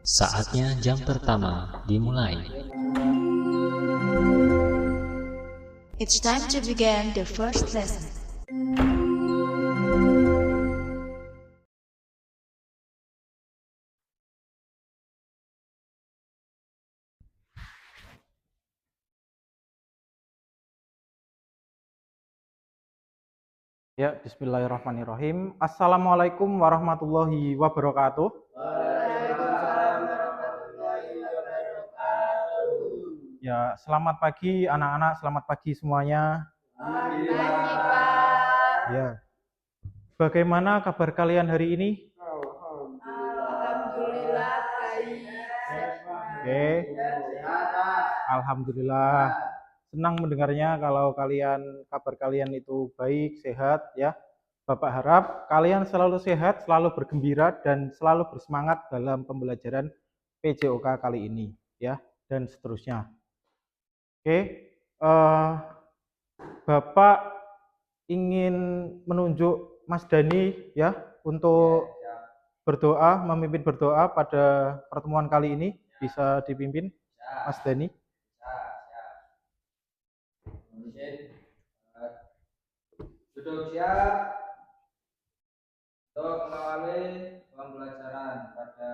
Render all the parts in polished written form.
Saatnya jam pertama dimulai. It's time to begin the first lesson. Ya, bismillahirrahmanirrahim. Assalamualaikum warahmatullahi wabarakatuh. Waalaikumsalam warahmatullahi wabarakatuh. Ya, selamat pagi anak-anak, selamat pagi semuanya. Selamat pagi, Pak. Ya. Bagaimana kabar kalian hari ini? Alhamdulillah baik. Oke. Alhamdulillah. Senang mendengarnya kalau kabar kalian itu baik, sehat ya. Bapak harap kalian selalu sehat, selalu bergembira dan selalu bersemangat dalam pembelajaran PJOK kali ini ya, dan seterusnya. Oke, Bapak ingin menunjuk Mas Dani ya untuk berdoa, memimpin berdoa pada pertemuan kali ini. Bisa dipimpin Mas Dani? Duduk siap untuk mengawali pembelajaran pada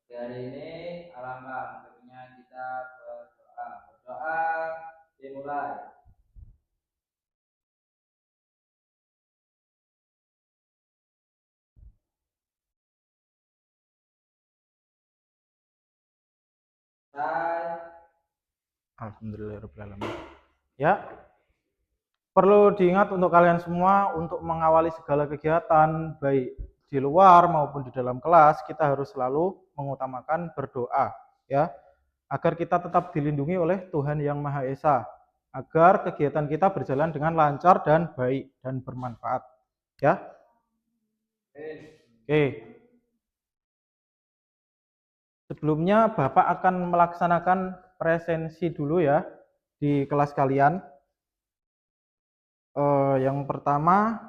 hari ini. Alangkah baiknya kita berdoa. Berdoa dimulai. Alhamdulillahirrahmanirrahim. Ya, perlu diingat untuk kalian semua, untuk mengawali segala kegiatan baik di luar maupun di dalam kelas, kita harus selalu mengutamakan berdoa ya, agar kita tetap dilindungi oleh Tuhan Yang Maha Esa, agar kegiatan kita berjalan dengan lancar dan baik dan bermanfaat ya. Oke. Sebelumnya Bapak akan melaksanakan presensi dulu ya di kelas kalian. Yang pertama,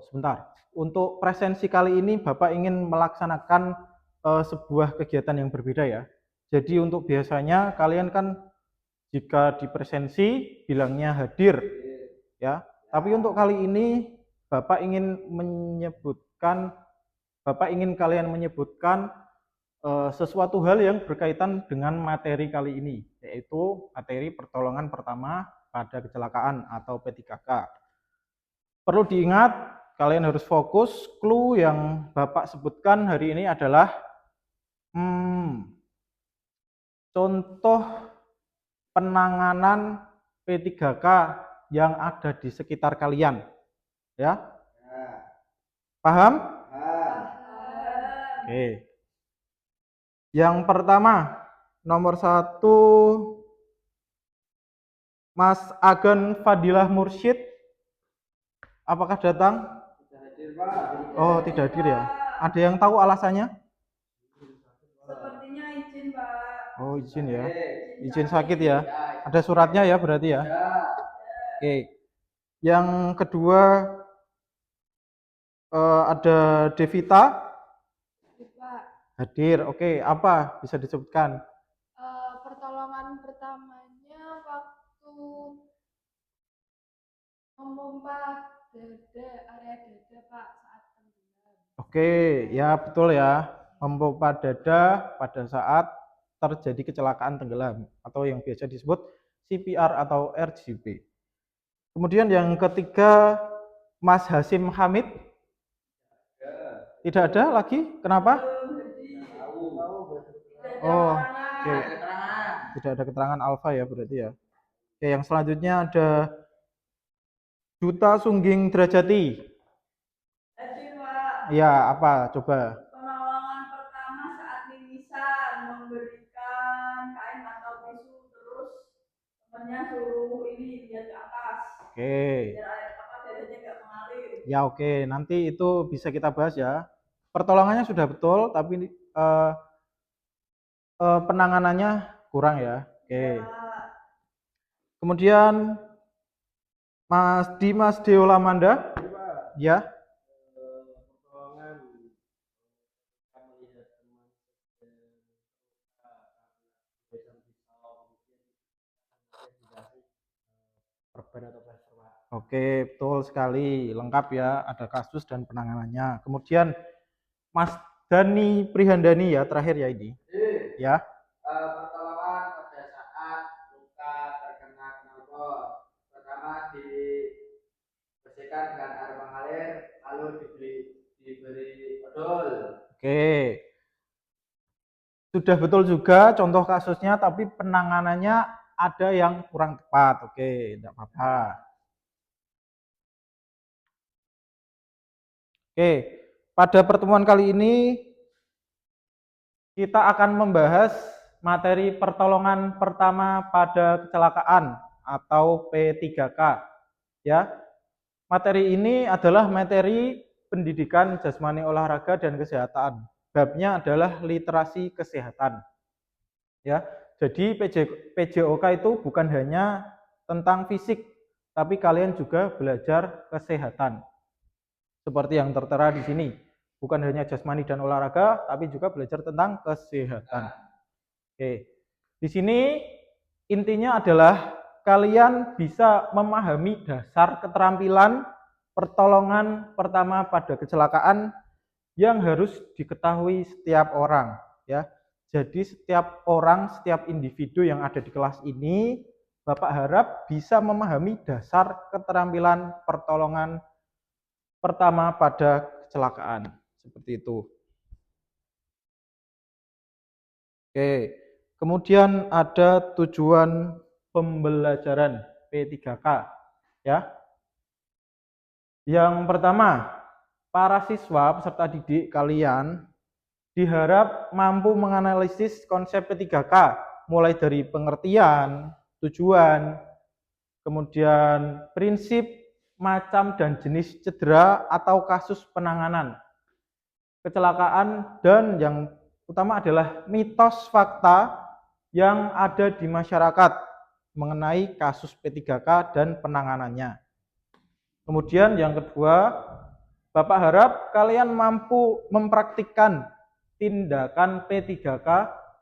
sebentar. Untuk presensi kali ini Bapak ingin melaksanakan sebuah kegiatan yang berbeda ya. Jadi untuk biasanya kalian kan jika di presensi bilangnya hadir ya. Tapi untuk kali ini Bapak ingin kalian menyebutkan sesuatu hal yang berkaitan dengan materi kali ini, yaitu materi pertolongan pertama pada kecelakaan atau P3K. Perlu diingat, kalian harus fokus. Clue yang Bapak sebutkan hari ini adalah contoh penanganan P3K yang ada di sekitar kalian. Ya? Paham? Oke. Yang pertama, nomor 1, Mas Agen Fadilah Mursyid. Apakah datang? Tidak hadir, Pak. Oh, tidak hadir ya. Ada yang tahu alasannya? Sepertinya izin, Pak. Oh, izin ya. Izin sakit ya. Ada suratnya ya berarti ya. Oke. Yang kedua, ada Devita. Hadir. Oke, apa bisa disebutkan? Pertolongan pertamanya waktu memompa area dada, Pak, saat tenggelam. Oke, ya betul ya. Memompa dada pada saat terjadi kecelakaan tenggelam atau yang biasa disebut CPR atau RGP. Kemudian yang ketiga, Mas Hasim Hamid. Tidak ada lagi? Kenapa? Oh, oke. Tidak ada keterangan alfa ya berarti ya. Oke, yang selanjutnya ada Duta Sungging Drajati. Hadir, Pak. Ya, apa? Coba. Penolongan pertama saat mimisan, memberikan kain atau tisu, terus temannya suruh ini lihat ke atas. Oke. Biar dadanya nggak mengalir. Ya oke, nanti itu bisa kita bahas ya. Pertolongannya sudah betul, tapi penanganannya kurang ya. Oke. Kemudian Mas Dimas Deolamanda. Ya. Pertolongan Oke, betul sekali. Lengkap ya, ada kasus dan penanganannya. Kemudian Mas Dani Prihandani ya, terakhir ya ini. Jadi, Ya. pertolongan pada saat luka terkena knalpot. Pertama dibersihkan dengan air mengalir, lalu diberi odol. Oke. Sudah betul juga contoh kasusnya, tapi penanganannya ada yang kurang tepat. Oke, tidak apa-apa. Oke, pada pertemuan kali ini kita akan membahas materi pertolongan pertama pada kecelakaan atau P3K. Ya, materi ini adalah materi pendidikan jasmani olahraga dan kesehatan. Babnya adalah literasi kesehatan. Ya, jadi PJOK itu bukan hanya tentang fisik, tapi kalian juga belajar kesehatan. Seperti yang tertera di sini, bukan hanya jasmani dan olahraga, tapi juga belajar tentang kesehatan. Oke, di sini intinya adalah kalian bisa memahami dasar keterampilan pertolongan pertama pada kecelakaan yang harus diketahui setiap orang, ya. Jadi setiap orang, setiap individu yang ada di kelas ini, Bapak harap bisa memahami dasar keterampilan pertolongan pertama pada kecelakaan. Seperti itu. Oke, kemudian ada tujuan pembelajaran P3K. Ya. Yang pertama, para siswa peserta didik kalian diharap mampu menganalisis konsep P3K, mulai dari pengertian, tujuan, kemudian prinsip, macam dan jenis cedera atau kasus penanganan kecelakaan, dan yang utama adalah mitos fakta yang ada di masyarakat mengenai kasus P3K dan penanganannya. Kemudian yang kedua, Bapak harap kalian mampu mempraktikkan tindakan P3K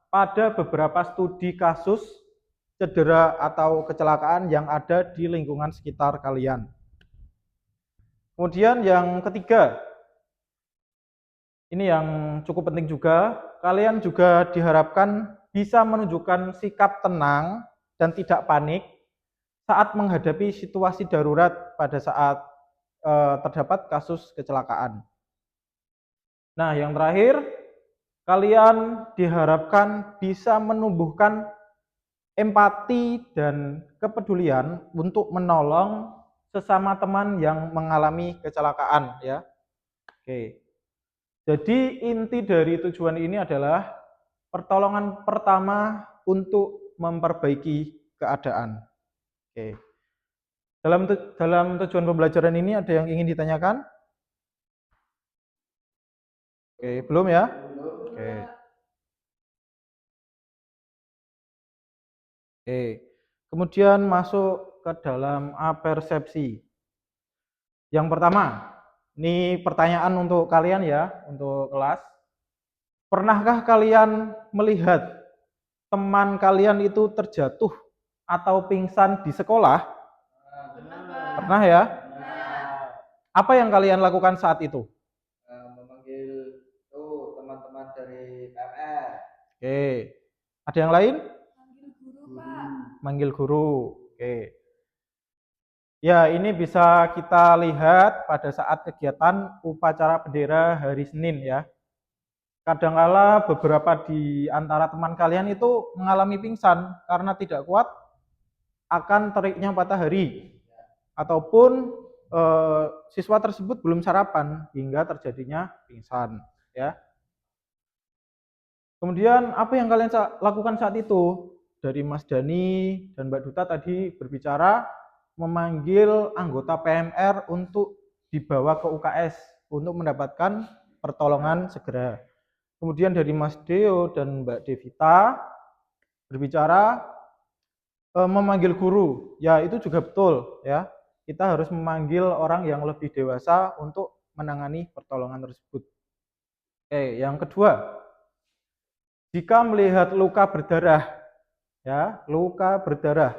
pada beberapa studi kasus cedera atau kecelakaan yang ada di lingkungan sekitar kalian. Kemudian yang ketiga, ini yang cukup penting juga, kalian juga diharapkan bisa menunjukkan sikap tenang dan tidak panik saat menghadapi situasi darurat pada saat terdapat kasus kecelakaan. Nah, yang terakhir, kalian diharapkan bisa menumbuhkan empati dan kepedulian untuk menolong sesama teman yang mengalami kecelakaan, ya. Oke. Jadi inti dari tujuan ini adalah pertolongan pertama untuk memperbaiki keadaan. Oke. Dalam tujuan pembelajaran ini ada yang ingin ditanyakan? Oke, belum ya? Oke. Oke. Kemudian masuk ke dalam apersepsi. Yang pertama, ini pertanyaan untuk kalian ya, untuk kelas. Pernahkah kalian melihat teman kalian itu terjatuh atau pingsan di sekolah? Pernah ya? Apa yang kalian lakukan saat itu? Memanggil teman-teman dari PMR. Oke. Ada yang lain? Manggil guru, Pak. Manggil guru. Oke. Ya, ini bisa kita lihat pada saat kegiatan upacara bendera hari Senin ya. Kadangkala beberapa di antara teman kalian itu mengalami pingsan karena tidak kuat akan teriknya matahari, ataupun siswa tersebut belum sarapan hingga terjadinya pingsan, ya. Kemudian apa yang kalian lakukan saat itu? Dari Mas Dani dan Mbak Duta tadi berbicara memanggil anggota PMR untuk dibawa ke UKS untuk mendapatkan pertolongan segera. Kemudian dari Mas Deo dan Mbak Devita berbicara memanggil guru. Ya, itu juga betul ya. Kita harus memanggil orang yang lebih dewasa untuk menangani pertolongan tersebut. Oke, yang kedua, jika melihat luka berdarah, ya, luka berdarah,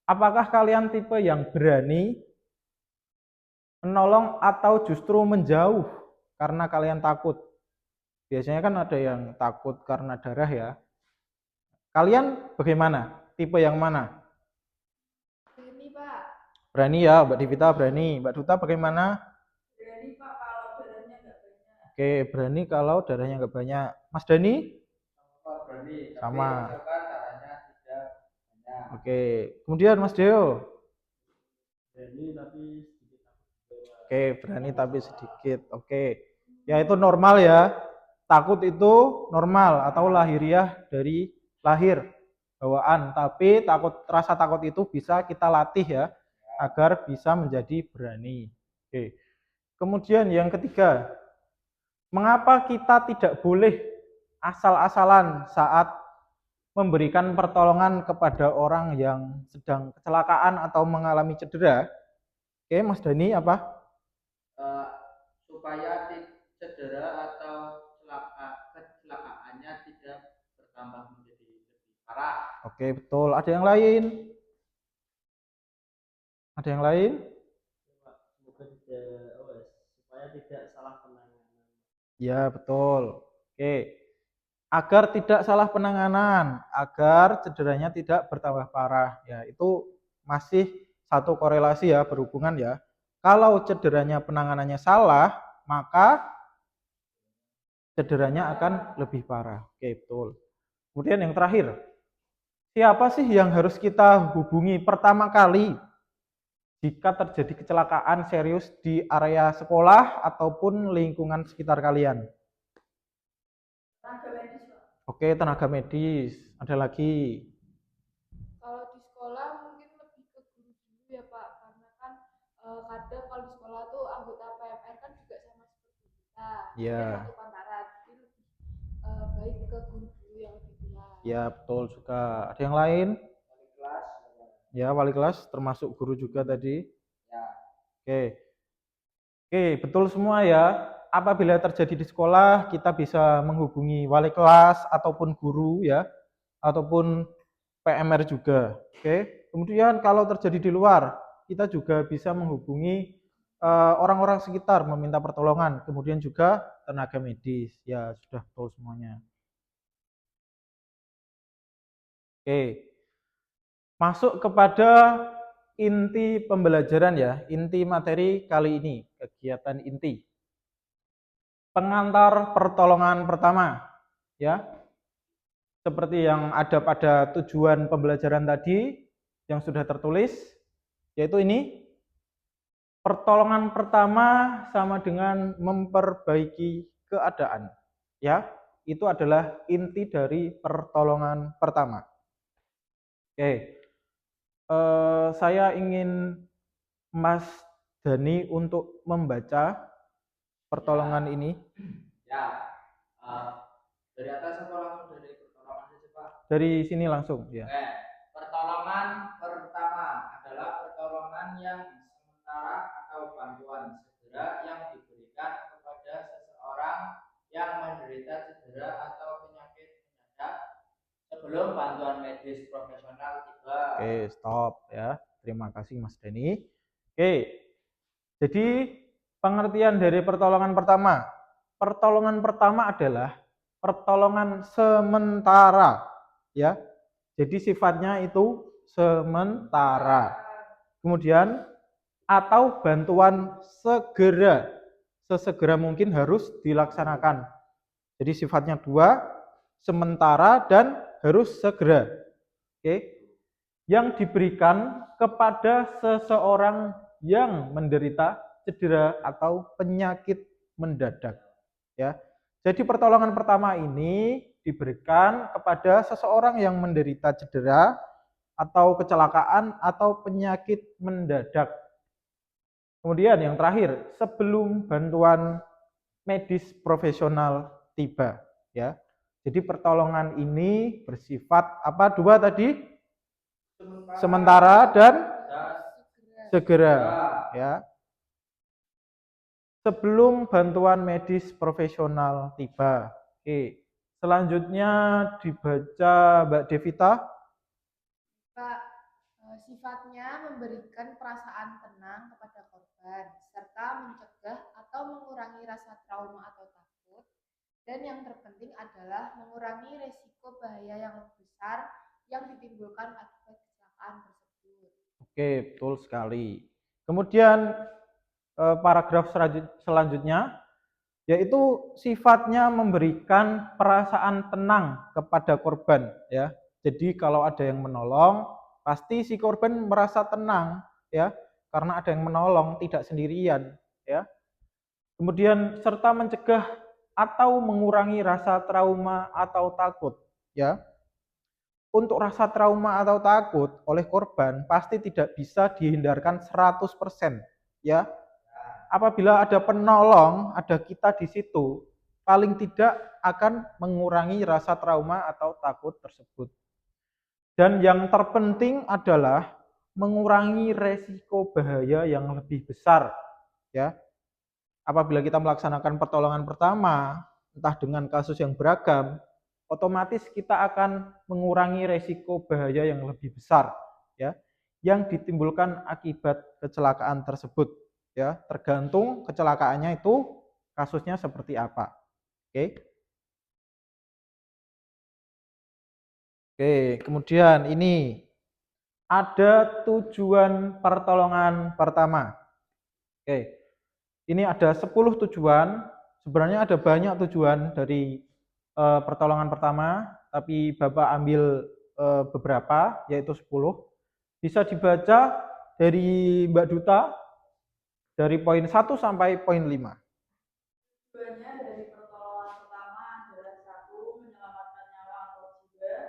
apakah kalian tipe yang berani Menolong atau justru menjauh karena kalian takut. Biasanya kan ada yang takut karena darah ya. Kalian bagaimana? Tipe yang mana? Berani, Pak. Berani ya, Mbak Divita berani. Mbak Duta bagaimana? Berani, Pak, kalau darahnya nggak banyak. Oke, berani kalau darahnya nggak banyak. Mas Dani? Berani, tapi Sama. misalkan darahnya tidak banyak. Oke, kemudian Mas Deo? Berani tapi sedikit takut. Oke, berani tapi sedikit. Oke, ya itu normal ya. Takut itu normal atau lahiriah dari lahir bawaan. Tapi rasa takut itu bisa kita latih ya agar bisa menjadi berani. Oke. Kemudian yang ketiga, mengapa kita tidak boleh asal-asalan saat memberikan pertolongan kepada orang yang sedang kecelakaan atau mengalami cedera? Oke, Mas Dani apa? Supaya cedera atau kecelakaannya tidak bertambah menjadi lebih parah. Oke, betul. Ada yang lain? Ada yang lain? Semoga tidak, supaya tidak salah penanganan. Ya, betul. Oke. Agar tidak salah penanganan, agar cederanya tidak bertambah parah. Ya, itu masih satu korelasi ya, berhubungan ya. Kalau cederanya penanganannya salah, maka cederanya akan lebih parah. Oke, betul. Kemudian yang terakhir, siapa sih yang harus kita hubungi pertama kali jika terjadi kecelakaan serius di area sekolah ataupun lingkungan sekitar kalian? Tenaga medis, Pak. Oke, tenaga medis. Ada lagi? Kalau di sekolah mungkin lebih ke guru dulu ya Pak, karena kan kadang kalau di sekolah tuh anggota PMR kan juga sama seperti kita, Iya. satu pantaran, jadi lebih baik ke guru dulu yang lebih tua. Ya, betul juga. Ada yang lain? Wali kelas. Ya, wali kelas termasuk guru juga tadi. Ya. Oke. Oke, betul semua ya. Apabila terjadi di sekolah, kita bisa menghubungi wali kelas ataupun guru ya, ataupun PMR juga. Oke. Kemudian kalau terjadi di luar, kita juga bisa menghubungi orang-orang sekitar meminta pertolongan. Kemudian juga tenaga medis. Ya, sudah betul semuanya. Oke. Masuk kepada inti pembelajaran ya, inti materi kali ini, kegiatan inti. Pengantar pertolongan pertama, ya. Seperti yang ada pada tujuan pembelajaran tadi yang sudah tertulis, yaitu ini. Pertolongan pertama sama dengan memperbaiki keadaan, ya. Itu adalah inti dari pertolongan pertama. Oke. Saya ingin Mas Dani untuk membaca pertolongan ini. Ya. Dari atas apa langsung dari pertolongan saja, Pak? Dari sini langsung ya. Oke. Pertolongan pertama adalah pertolongan yang sementara atau bantuan segera yang diberikan kepada seseorang yang menderita cedera atau penyakit mendadak sebelum bantuan medis profesional tiba. Oke, stop ya. Terima kasih Mas Dani. Oke. Jadi pengertian dari pertolongan pertama. Pertolongan pertama adalah pertolongan sementara ya. Jadi sifatnya itu sementara. Kemudian atau bantuan segera. Sesegera mungkin harus dilaksanakan. Jadi sifatnya dua, sementara dan harus segera. Oke. Yang diberikan kepada seseorang yang menderita cedera atau penyakit mendadak. Ya. Jadi pertolongan pertama ini diberikan kepada seseorang yang menderita cedera atau kecelakaan atau penyakit mendadak. Kemudian yang terakhir, sebelum bantuan medis profesional tiba, ya. Jadi pertolongan ini bersifat apa? Dua tadi? Sementara dan segera, ya. Sebelum bantuan medis profesional tiba. Oke. Selanjutnya dibaca Mbak Devita. Pak, sifatnya memberikan perasaan tenang kepada korban serta cara mencegah atau mengurangi rasa trauma atau takut. Dan yang terpenting adalah mengurangi resiko bahaya yang lebih besar yang ditimbulkan akibat kecelakaan tersebut. Oke, betul sekali. Kemudian paragraf selanjutnya yaitu sifatnya memberikan perasaan tenang kepada korban ya. Jadi kalau ada yang menolong, pasti si korban merasa tenang ya, karena ada yang menolong, tidak sendirian ya. Kemudian serta mencegah atau mengurangi rasa trauma atau takut ya. Untuk rasa trauma atau takut oleh korban pasti tidak bisa dihindarkan 100% ya. Apabila ada penolong, ada kita di situ, paling tidak akan mengurangi rasa trauma atau takut tersebut. Dan yang terpenting adalah mengurangi resiko bahaya yang lebih besar ya. Apabila kita melaksanakan pertolongan pertama, entah dengan kasus yang beragam, otomatis kita akan mengurangi resiko bahaya yang lebih besar ya, yang ditimbulkan akibat kecelakaan tersebut ya, tergantung kecelakaannya itu kasusnya seperti apa. Oke, kemudian ini ada tujuan pertolongan pertama. Oke. Ini ada 10 tujuan. Sebenarnya ada banyak tujuan dari pertolongan pertama, tapi Bapak ambil beberapa, yaitu 10. Bisa dibaca dari Mbak Duta, dari poin 1 sampai poin 5. Tujuannya dari pertolongan pertama adalah 1. Menyelamatkan nyawa atau jiwa,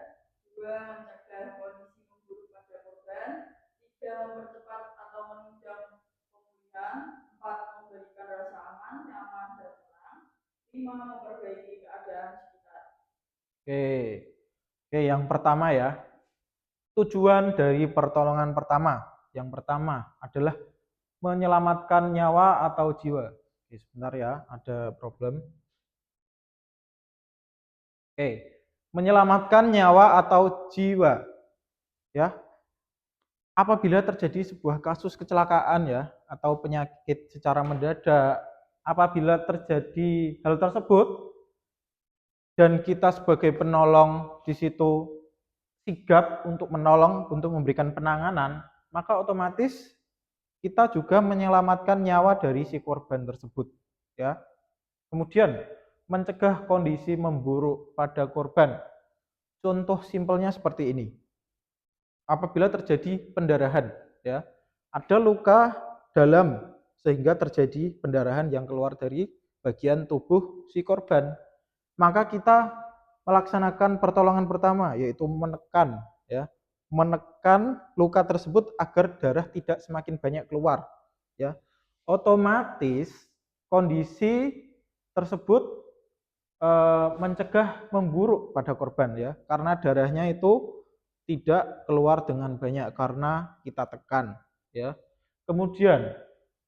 2. Mencegah kondisi memburuk pada korban, 3. Mempercepat atau menunjang pemulihan, 4. Memberikan rasa aman, nyaman, dan tenang, 5. Memperbaiki keadaan sekitar. Oke, yang pertama ya, tujuan dari pertolongan pertama. Yang pertama adalah menyelamatkan nyawa atau jiwa. Oke, sebentar ya, ada problem. Oke, menyelamatkan nyawa atau jiwa. Ya. Apabila terjadi sebuah kasus kecelakaan ya atau penyakit secara mendadak, apabila terjadi hal tersebut dan kita sebagai penolong di situ sigap untuk menolong, untuk memberikan penanganan, maka otomatis kita juga menyelamatkan nyawa dari si korban tersebut ya. Kemudian mencegah kondisi memburuk pada korban. Contoh simpelnya seperti ini. Apabila terjadi pendarahan ya, ada luka dalam sehingga terjadi pendarahan yang keluar dari bagian tubuh si korban, maka kita melaksanakan pertolongan pertama, yaitu menekan ya, menekan luka tersebut agar darah tidak semakin banyak keluar ya. Otomatis kondisi tersebut mencegah memburuk pada korban ya, karena darahnya itu tidak keluar dengan banyak karena kita tekan ya. Kemudian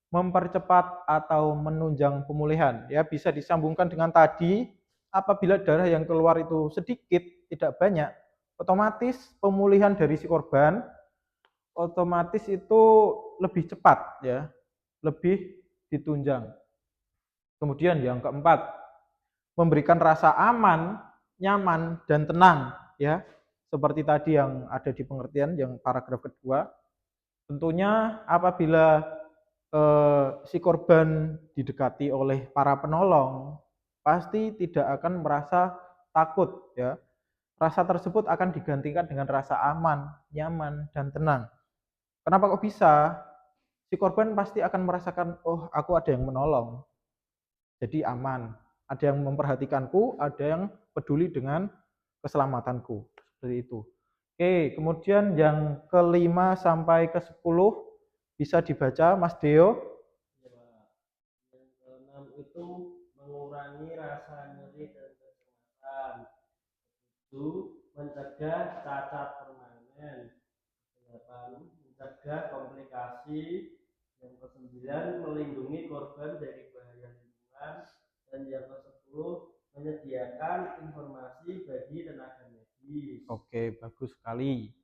mempercepat atau menunjang pemulihan ya, bisa disambungkan dengan tadi, apabila darah yang keluar itu sedikit, tidak banyak, otomatis pemulihan dari si korban otomatis itu lebih cepat ya, lebih ditunjang. Kemudian yang keempat, memberikan rasa aman, nyaman, dan tenang ya, seperti tadi yang ada di pengertian yang paragraf kedua. Tentunya apabila si korban didekati oleh para penolong, pasti tidak akan merasa takut ya. Rasa tersebut akan digantikan dengan rasa aman, nyaman, dan tenang. Kenapa kok bisa? Si korban pasti akan merasakan, oh aku ada yang menolong, jadi aman. Ada yang memperhatikanku, ada yang peduli dengan keselamatanku. Seperti itu. Oke, kemudian yang ke-5 sampai ke-10 bisa dibaca Mas Deo. Yang ke-6 itu mengurangi rasa nyeri dan kecemasan. 7. Mencegah cacat permanen. 8. Mencegah komplikasi. Yang ke-9 melindungi korban dari bahaya lingkungan. Dan yang ke-10 menyediakan informasi bagi tenaga medis. Oke, bagus sekali.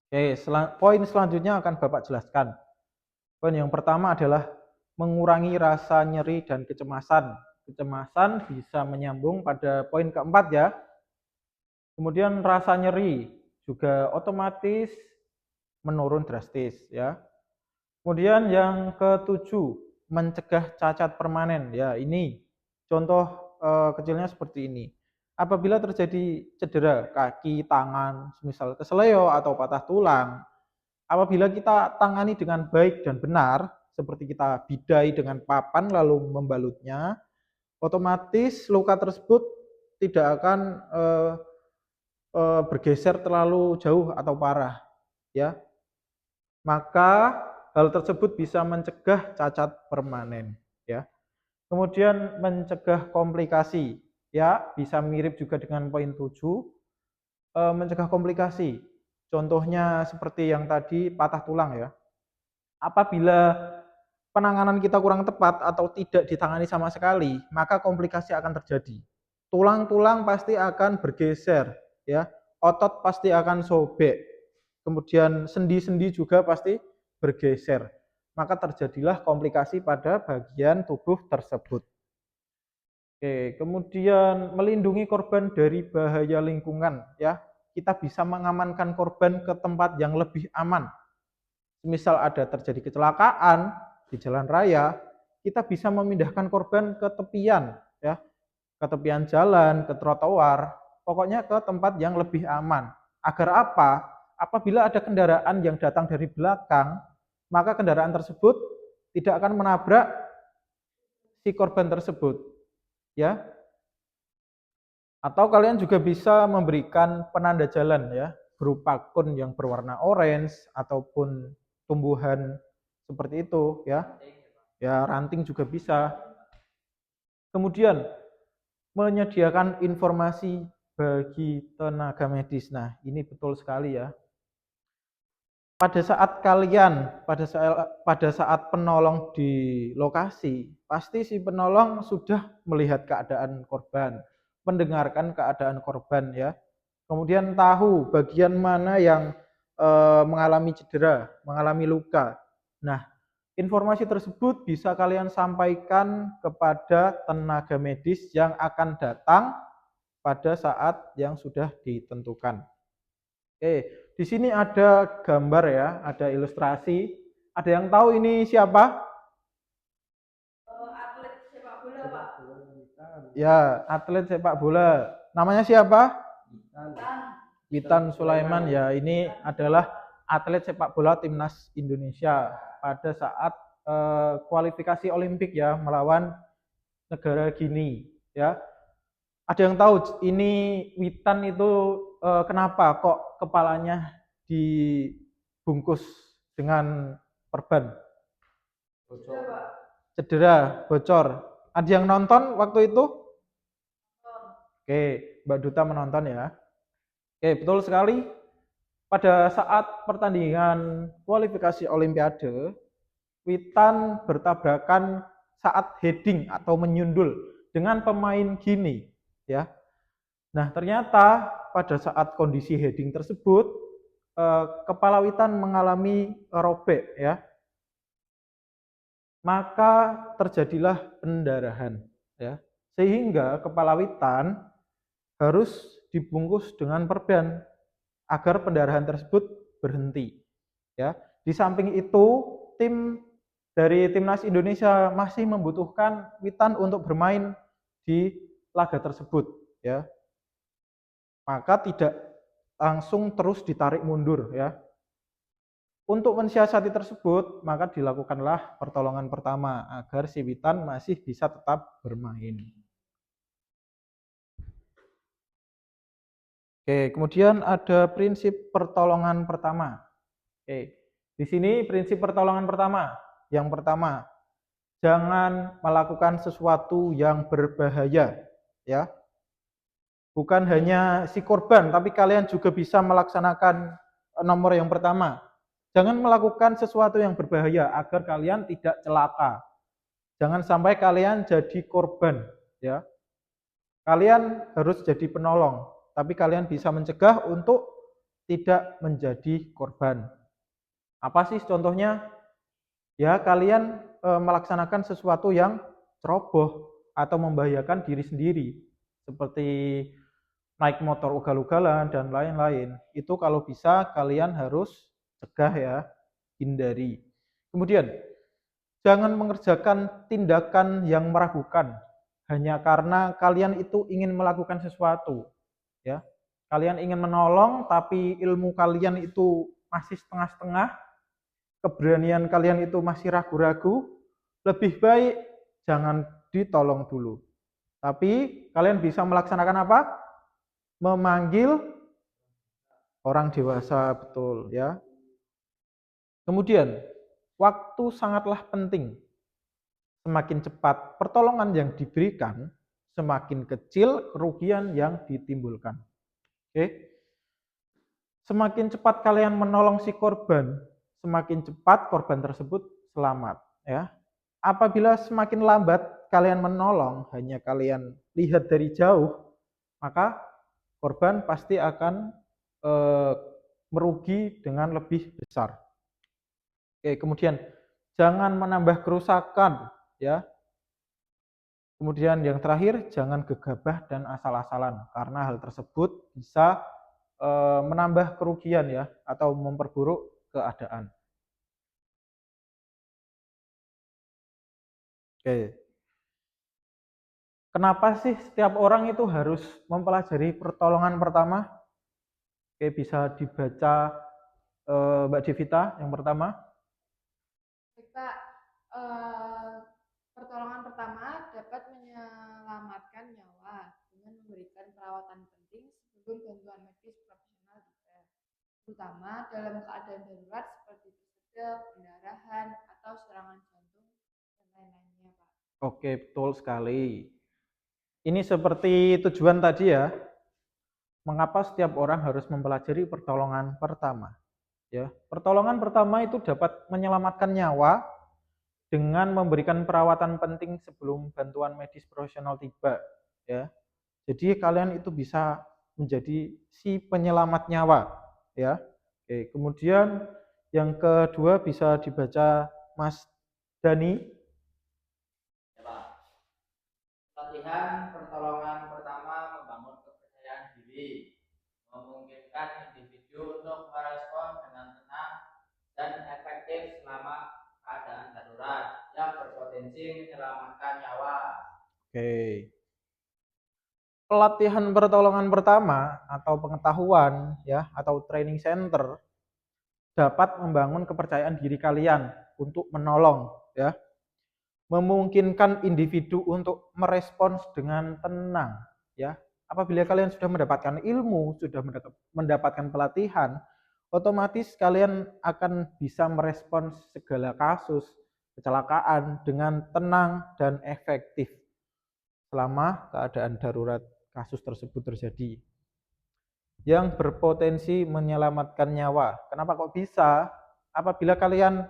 Oke, poin selanjutnya akan Bapak jelaskan. Poin yang pertama adalah mengurangi rasa nyeri dan kecemasan. Kecemasan bisa menyambung pada poin keempat ya. Kemudian rasa nyeri juga otomatis menurun drastis ya. Kemudian yang ketujuh, mencegah cacat permanen. Ya, ini contoh kecilnya seperti ini. Apabila terjadi cedera kaki, tangan, misal keseleo atau patah tulang, apabila kita tangani dengan baik dan benar, seperti kita bidai dengan papan lalu membalutnya, otomatis luka tersebut tidak akan bergeser terlalu jauh atau parah, ya. Maka hal tersebut bisa mencegah cacat permanen, ya. Kemudian mencegah komplikasi, ya, bisa mirip juga dengan poin 7, mencegah komplikasi. Contohnya seperti yang tadi patah tulang ya. Apabila penanganan kita kurang tepat atau tidak ditangani sama sekali, maka komplikasi akan terjadi. Tulang-tulang pasti akan bergeser, ya. Otot pasti akan sobek. Kemudian sendi-sendi juga pasti bergeser. Maka terjadilah komplikasi pada bagian tubuh tersebut. Oke, kemudian melindungi korban dari bahaya lingkungan, ya. Kita bisa mengamankan korban ke tempat yang lebih aman. Misal ada terjadi kecelakaan di jalan raya, kita bisa memindahkan korban ke tepian, ya, ke tepian jalan, ke trotoar, pokoknya ke tempat yang lebih aman. Agar apa? Apabila ada kendaraan yang datang dari belakang, maka kendaraan tersebut tidak akan menabrak si korban tersebut, ya. Atau kalian juga bisa memberikan penanda jalan ya, berupa kun yang berwarna orange ataupun tumbuhan seperti itu ya. Ya, ranting juga bisa. Kemudian menyediakan informasi bagi tenaga medis. Nah, ini betul sekali ya. Pada saat penolong di lokasi, pasti si penolong sudah melihat keadaan korban, mendengarkan keadaan korban ya. Kemudian tahu bagian mana yang mengalami cedera, mengalami luka. Nah, informasi tersebut bisa kalian sampaikan kepada tenaga medis yang akan datang pada saat yang sudah ditentukan. Oke, di sini ada gambar ya, ada ilustrasi. Ada yang tahu ini siapa? Atlet sepak bola, Pak. Ya, atlet sepak bola. Namanya siapa? Tan. Witan Sulaiman ya. Ini adalah atlet sepak bola timnas Indonesia pada saat kualifikasi Olimpik ya, melawan negara Gini ya. Ada yang tahu ini Witan itu kenapa kok kepalanya dibungkus dengan perban? Cedera, bocor. Ada yang nonton waktu itu? Oke, Mbak Duta menonton ya. Oke, betul sekali. Pada saat pertandingan kualifikasi Olimpiade, Witan bertabrakan saat heading atau menyundul dengan pemain Gini ya. Nah, ternyata pada saat kondisi heading tersebut kepala Witan mengalami robek ya. Maka terjadilah pendarahan ya. Sehingga kepala Witan harus dibungkus dengan perban agar pendarahan tersebut berhenti ya. Di samping itu, tim dari timnas Indonesia masih membutuhkan Witan untuk bermain di laga tersebut ya. Maka tidak langsung terus ditarik mundur ya. Untuk mensiasati tersebut, maka dilakukanlah pertolongan pertama agar si Witan masih bisa tetap bermain. Oke, kemudian ada prinsip pertolongan pertama. Oke, di sini prinsip pertolongan pertama. Yang pertama, jangan melakukan sesuatu yang berbahaya, ya. Bukan hanya si korban, tapi kalian juga bisa melaksanakan nomor yang pertama. Jangan melakukan sesuatu yang berbahaya agar kalian tidak celaka. Jangan sampai kalian jadi korban, ya. Kalian harus jadi penolong, tapi kalian bisa mencegah untuk tidak menjadi korban. Apa sih contohnya? Ya, kalian melaksanakan sesuatu yang ceroboh atau membahayakan diri sendiri, seperti naik motor ugal-ugalan dan lain-lain. Itu kalau bisa kalian harus cegah ya, hindari. Kemudian, jangan mengerjakan tindakan yang meragukan hanya karena kalian itu ingin melakukan sesuatu, ya. Kalian ingin menolong tapi ilmu kalian itu masih setengah-setengah, keberanian kalian itu masih ragu-ragu, lebih baik jangan ditolong dulu. Tapi kalian bisa melaksanakan apa? Memanggil orang dewasa, betul ya. Kemudian, waktu sangatlah penting. Semakin cepat pertolongan yang diberikan, semakin kecil kerugian yang ditimbulkan. Oke. Semakin cepat kalian menolong si korban, semakin cepat korban tersebut selamat, ya. Apabila semakin lambat kalian menolong, hanya kalian lihat dari jauh, maka korban pasti akan merugi dengan lebih besar. Oke, kemudian jangan menambah kerusakan, ya. Kemudian yang terakhir, jangan gegabah dan asal-asalan, karena hal tersebut bisa menambah kerugian ya, atau memperburuk keadaan. Oke. Kenapa sih setiap orang itu harus mempelajari pertolongan pertama? Oke, bisa dibaca Mbak Devita yang pertama. Baik, pertolongan pertama dapat menyelamatkan nyawa dengan memberikan perawatan penting sebelum bantuan medis profesional tiba, terutama dalam keadaan darurat seperti tersedak, pendarahan, atau serangan jantung dan lain-lainnya, Pak. Oke, betul sekali. Ini seperti tujuan tadi ya. Mengapa setiap orang harus mempelajari pertolongan pertama? Ya, pertolongan pertama itu dapat menyelamatkan nyawa dengan memberikan perawatan penting sebelum bantuan medis profesional tiba, ya. Jadi kalian itu bisa menjadi si penyelamat nyawa, ya. Oke, kemudian yang kedua bisa dibaca Mas Dani. Ya, Pak. Latihan pertolongan pertama membangun kepercayaan diri, memungkinkan individu untuk merespon dengan tenang dan efektif selama keadaan darurat yang berpotensi menyelamatkan nyawa. Oke. Pelatihan pertolongan pertama atau pengetahuan ya atau training center dapat membangun kepercayaan diri kalian untuk menolong ya. Memungkinkan individu untuk merespons dengan tenang ya. Apabila kalian sudah mendapatkan ilmu, sudah mendapatkan pelatihan, otomatis kalian akan bisa merespons segala kasus kecelakaan dengan tenang dan efektif selama keadaan darurat kasus tersebut terjadi yang berpotensi menyelamatkan nyawa. Kenapa kok bisa? Apabila kalian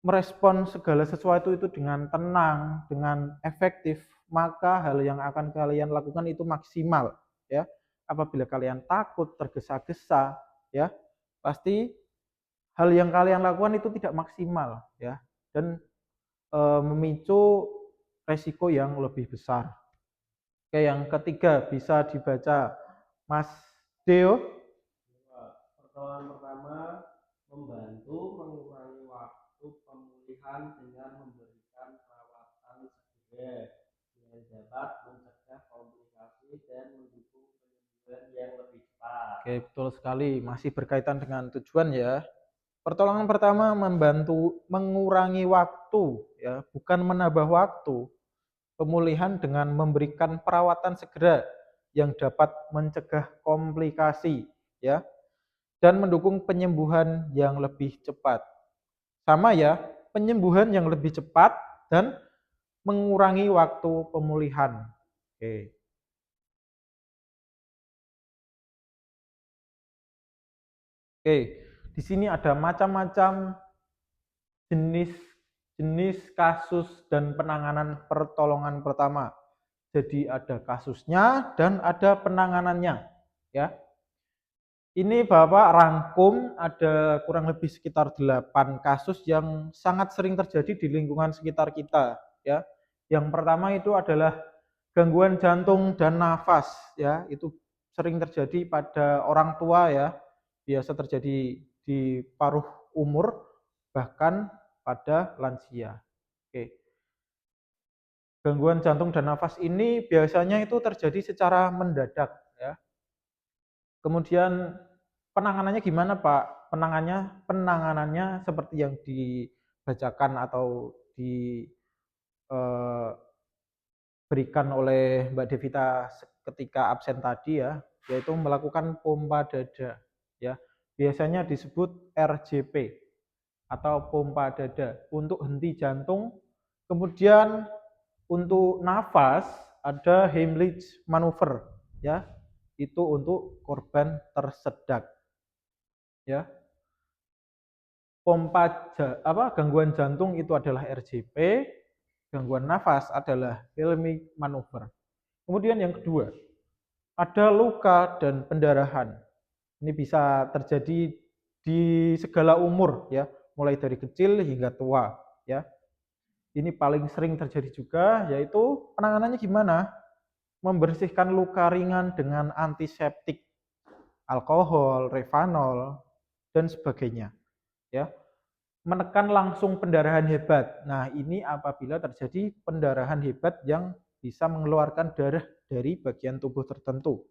merespon segala sesuatu itu dengan tenang, dengan efektif, maka hal yang akan kalian lakukan itu maksimal, ya. Apabila kalian takut, tergesa-gesa, ya, pasti hal yang kalian lakukan itu tidak maksimal, ya, dan memicu resiko yang lebih besar. Oke, yang ketiga bisa dibaca Mas Deo. Pertolongan pertama membantu mengurangi waktu pemulihan dengan memberikan perawatan segera yang dapat mencegah komplikasi dan mendukung penyembuhan yang lebih cepat. Oke, betul sekali. Masih berkaitan dengan tujuan ya. Pertolongan pertama membantu mengurangi waktu, ya, bukan menambah waktu. Pemulihan dengan memberikan perawatan segera yang dapat mencegah komplikasi, ya, dan mendukung penyembuhan yang lebih cepat. Sama ya, penyembuhan yang lebih cepat dan mengurangi waktu pemulihan. Oke. Oke, di sini ada macam-macam jenis kasus dan penanganan pertolongan pertama. Jadi ada kasusnya dan ada penanganannya, ya. Ini Bapak rangkum ada kurang lebih sekitar 8 kasus yang sangat sering terjadi di lingkungan sekitar kita ya. Yang pertama itu adalah gangguan jantung dan nafas ya, itu sering terjadi pada orang tua ya. Biasa terjadi di paruh umur bahkan pada lansia. Oke. Gangguan jantung dan nafas ini biasanya itu terjadi secara mendadak ya. Kemudian penanganannya gimana, Pak? Penanganannya seperti yang dibacakan atau diberikan oleh Mbak Devita ketika absen tadi ya, yaitu melakukan pompa dada ya. Biasanya disebut RJP atau pompa dada untuk henti jantung. Kemudian untuk nafas ada Heimlich maneuver ya. Itu untuk korban tersedak ya. Gangguan jantung itu adalah RJP, gangguan nafas adalah Heimlich maneuver. Kemudian yang kedua, ada luka dan pendarahan. Ini bisa terjadi di segala umur ya, mulai dari kecil hingga tua ya. Ini paling sering terjadi juga, yaitu penanganannya gimana? Membersihkan luka ringan dengan antiseptik, alkohol, Revanol, dan sebagainya ya. Menekan langsung pendarahan hebat. Nah, ini apabila terjadi pendarahan hebat yang bisa mengeluarkan darah dari bagian tubuh tertentu.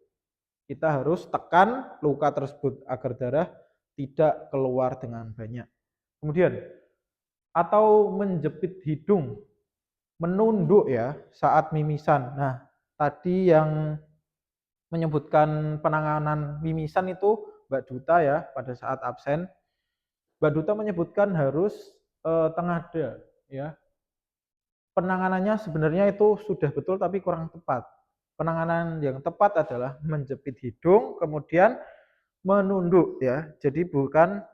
Kita harus tekan luka tersebut agar darah tidak keluar dengan banyak. Kemudian, atau menjepit hidung, menunduk ya saat mimisan. Nah, tadi yang menyebutkan penanganan mimisan itu Mbak Duta ya pada saat absen. Mbak Duta menyebutkan harus tengada ya. Penanganannya sebenarnya itu sudah betul tapi kurang tepat. Penanganan yang tepat adalah menjepit hidung kemudian menunduk ya. Jadi bukan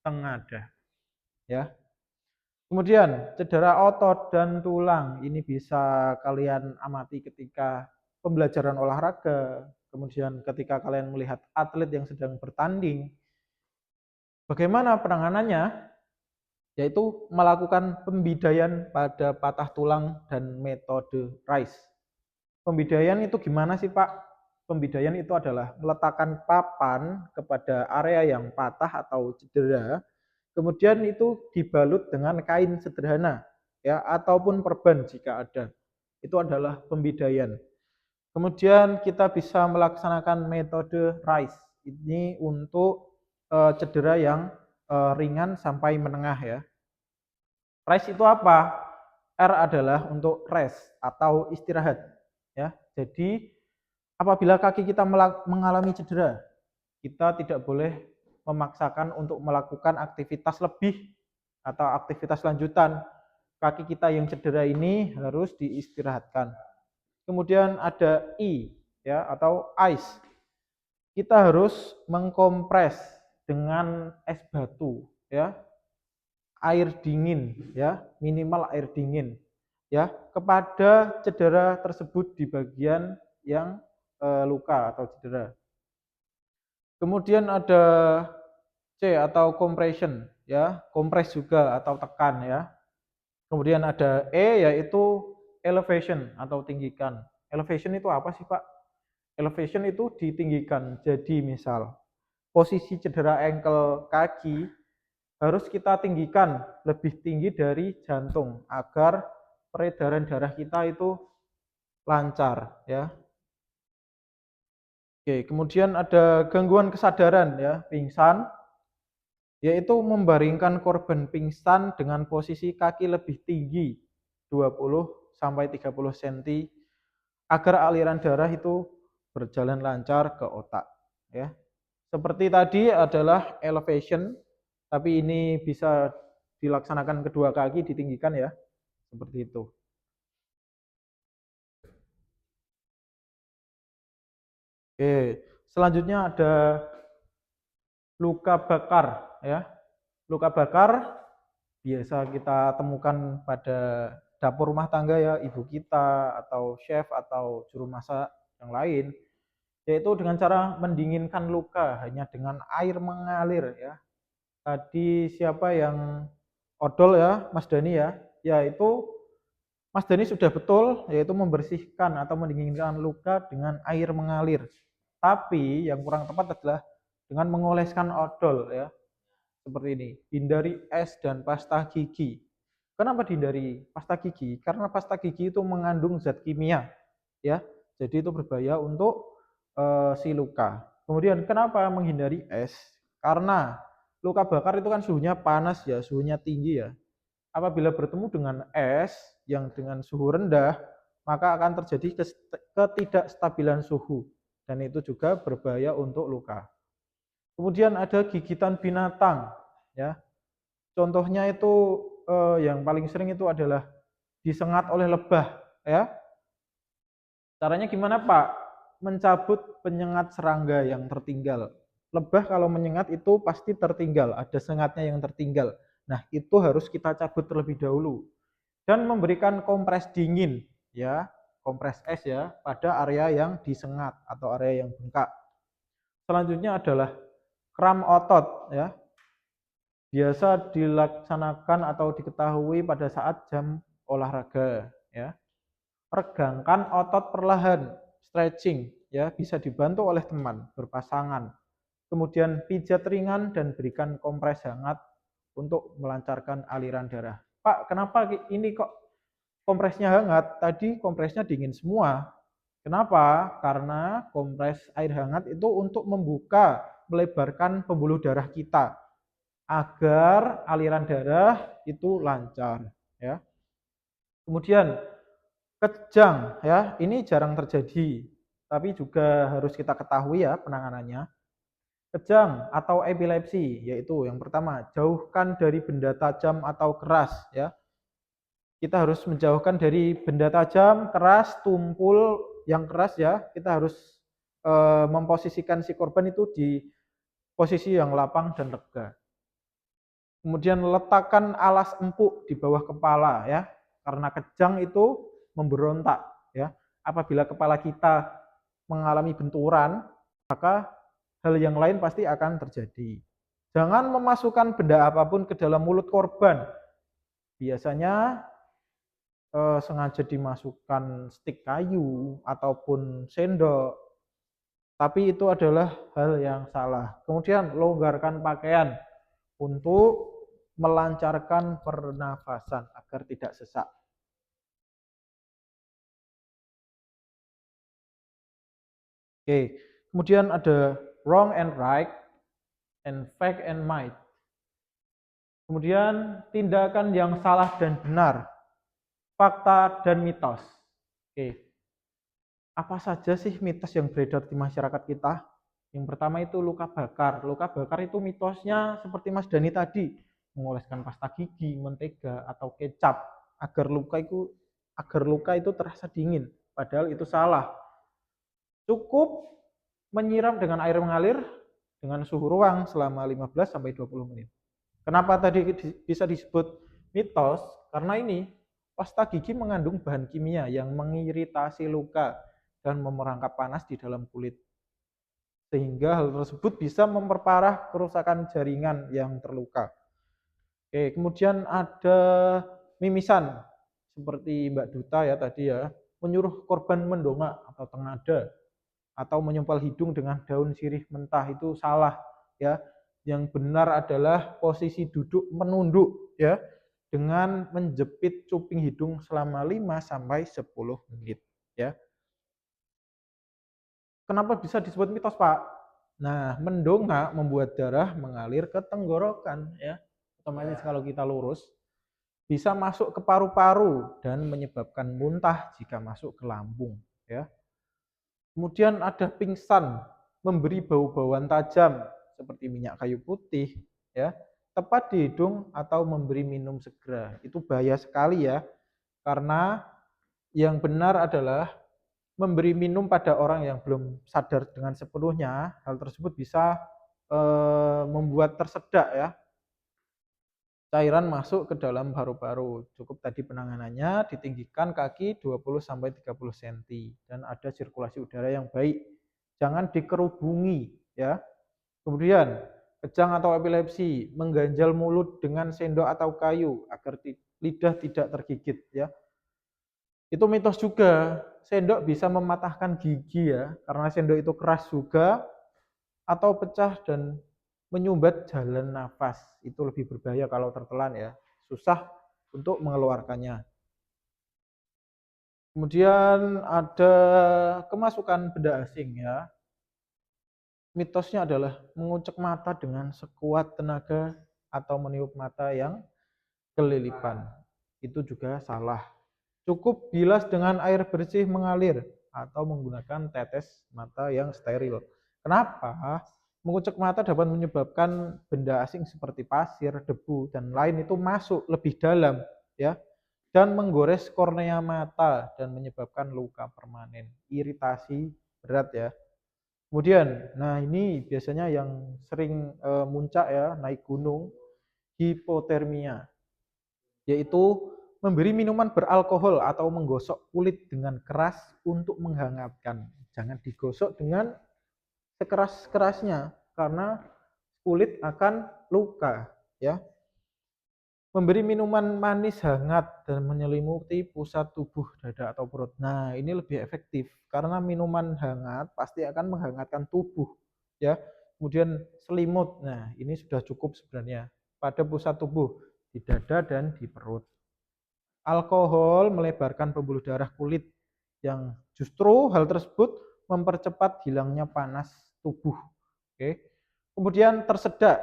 tengada ya. Kemudian cedera otot dan tulang ini bisa kalian amati ketika pembelajaran olahraga, kemudian ketika kalian melihat atlet yang sedang bertanding. Bagaimana penanganannya? Yaitu melakukan pembidaian pada patah tulang dan metode RICE. Pembidaian itu gimana sih Pak? Pembidaian itu adalah meletakkan papan kepada area yang patah atau cedera, kemudian itu dibalut dengan kain sederhana ya ataupun perban jika ada. Itu adalah pembidaian. Kemudian kita bisa melaksanakan metode RICE. Ini untuk cedera yang ringan sampai menengah ya. RICE itu apa? R adalah untuk rest atau istirahat ya. Jadi apabila kaki kita mengalami cedera, kita tidak boleh memaksakan untuk melakukan aktivitas lebih atau aktivitas lanjutan. Kaki kita yang cedera ini harus diistirahatkan. Kemudian ada I ya atau ice. Kita harus mengkompres dengan es batu ya. Air dingin ya, minimal air dingin ya kepada cedera tersebut di bagian yang luka atau cedera. Kemudian ada C atau compression ya, kompres juga atau tekan ya. Kemudian ada E yaitu elevation atau tinggikan. Elevation itu apa sih Pak? Elevation itu ditinggikan. Jadi misal posisi cedera ankle kaki harus kita tinggikan lebih tinggi dari jantung agar peredaran darah kita itu lancar ya. Oke, kemudian ada gangguan kesadaran ya, pingsan, yaitu membaringkan korban pingsan dengan posisi kaki lebih tinggi 20 sampai 30 cm agar aliran darah itu berjalan lancar ke otak ya. Seperti tadi adalah elevation, tapi ini bisa dilaksanakan kedua kaki ditinggikan ya. Seperti itu. Oke, selanjutnya ada luka bakar ya. Luka bakar biasa kita temukan pada dapur rumah tangga ya, ibu kita atau chef atau juru masak yang lain. yaitu dengan cara mendinginkan luka hanya dengan air mengalir ya. Tadi siapa yang odol ya, Mas Dani ya? Yaitu Mas Dani sudah betul, yaitu membersihkan atau mendinginkan luka dengan air mengalir. Tapi yang kurang tepat adalah dengan mengoleskan odol ya, seperti ini. Hindari es dan pasta gigi. Kenapa dihindari pasta gigi? Karena pasta gigi itu mengandung zat kimia ya. Jadi itu berbahaya untuk si luka. Kemudian kenapa menghindari es? Karena luka bakar itu kan suhunya panas ya, suhunya tinggi ya. Apabila bertemu dengan es yang dengan suhu rendah, maka akan terjadi ketidakstabilan suhu dan itu juga berbahaya untuk luka. Kemudian ada gigitan binatang ya. Contohnya itu yang paling sering itu adalah disengat oleh lebah ya. Caranya gimana, Pak? Mencabut penyengat serangga yang tertinggal. Lebah kalau menyengat itu pasti tertinggal, ada sengatnya yang tertinggal. Nah, itu harus kita cabut terlebih dahulu. Dan memberikan kompres dingin ya, kompres es ya pada area yang disengat atau area yang bengkak. Selanjutnya adalah kram otot ya. Biasa dilaksanakan atau diketahui pada saat jam olahraga ya. Regangkan otot perlahan, stretching ya, bisa dibantu oleh teman, berpasangan. Kemudian pijat ringan dan berikan kompres hangat untuk melancarkan aliran darah. Pak, kenapa ini kok kompresnya hangat? Tadi kompresnya dingin semua. Kenapa? Karena kompres air hangat itu untuk membuka, melebarkan pembuluh darah kita agar aliran darah itu lancar ya. Kemudian kejang ya, ini jarang terjadi, tapi juga harus kita ketahui ya penanganannya. Kejang atau epilepsi, yaitu yang pertama, jauhkan dari benda tajam atau keras ya. Kita harus menjauhkan dari benda tajam, keras, tumpul yang keras ya. Kita harus memposisikan si korban itu di posisi yang lapang dan lega. Kemudian letakkan alas empuk di bawah kepala ya. Karena kejang itu memberontak ya. Apabila kepala kita mengalami benturan, maka hal yang lain pasti akan terjadi. Jangan memasukkan benda apapun ke dalam mulut korban. Biasanya sengaja dimasukkan stik kayu ataupun sendok, tapi itu adalah hal yang salah. Kemudian longgarkan pakaian untuk melancarkan pernafasan agar tidak sesak. Oke, kemudian ada wrong and right, and fact and might. Kemudian tindakan yang salah dan benar, fakta dan mitos. Oke, apa saja sih mitos yang beredar di masyarakat kita? Yang pertama itu luka bakar. Luka bakar itu mitosnya seperti Mas Dani tadi, mengoleskan pasta gigi, mentega, atau kecap agar luka itu terasa dingin. Padahal itu salah. Cukup menyiram dengan air mengalir dengan suhu ruang selama 15 sampai 20 menit. Kenapa tadi bisa disebut mitos? Karena ini pasta gigi mengandung bahan kimia yang mengiritasi luka dan memerangkap panas di dalam kulit. Sehingga hal tersebut bisa memperparah kerusakan jaringan yang terluka. Oke, kemudian ada mimisan seperti Mbak Duta ya tadi ya, menyuruh korban mendongak atau tengada atau menyempal hidung dengan daun sirih mentah, itu salah ya. Yang benar adalah posisi duduk menunduk ya, dengan menjepit cuping hidung selama 5 sampai 10 menit ya. Kenapa bisa disebut mitos, Pak? Nah, mendongak membuat darah mengalir ke tenggorokan ya. Otomatis kalau kita lurus bisa masuk ke paru-paru dan menyebabkan muntah jika masuk ke lambung ya. Kemudian ada pingsan, memberi bau-bauan tajam seperti minyak kayu putih ya, tepat di hidung atau memberi minum segera. Itu bahaya sekali ya. Karena yang benar adalah memberi minum pada orang yang belum sadar dengan sepenuhnya. Hal tersebut bisa membuat tersedak ya, cairan masuk ke dalam paru-paru. Cukup tadi penanganannya ditinggikan kaki 20 sampai 30 cm dan ada sirkulasi udara yang baik. jangan dikerubungi ya. Kemudian kejang atau epilepsi, mengganjal mulut dengan sendok atau kayu agar lidah tidak tergigit ya. Itu mitos juga, sendok bisa mematahkan gigi ya, karena sendok itu keras juga atau pecah dan menyumbat jalan nafas. Itu lebih berbahaya kalau tertelan ya, susah untuk mengeluarkannya. Kemudian ada kemasukan benda asing ya. Mitosnya adalah mengucek mata dengan sekuat tenaga atau meniup mata yang kelilipan. Itu juga salah. Cukup bilas dengan air bersih mengalir atau menggunakan tetes mata yang steril. Kenapa? Mengucek mata dapat menyebabkan benda asing seperti pasir, debu, dan lain itu masuk lebih dalam ya, dan menggores kornea mata dan menyebabkan luka permanen, iritasi berat ya. Kemudian, nah ini biasanya yang sering muncak ya, naik gunung, hipotermia, yaitu memberi minuman beralkohol atau menggosok kulit dengan keras untuk menghangatkan. Jangan digosok dengan sekeras-kerasnya karena kulit akan luka ya. Memberi minuman manis hangat dan menyelimuti pusat tubuh dada atau perut. Nah, ini lebih efektif karena minuman hangat pasti akan menghangatkan tubuh ya. Kemudian selimut. Nah, ini sudah cukup sebenarnya pada pusat tubuh di dada dan di perut. Alkohol melebarkan pembuluh darah kulit yang justru hal tersebut mempercepat hilangnya panas tubuh. Oke. Kemudian tersedak,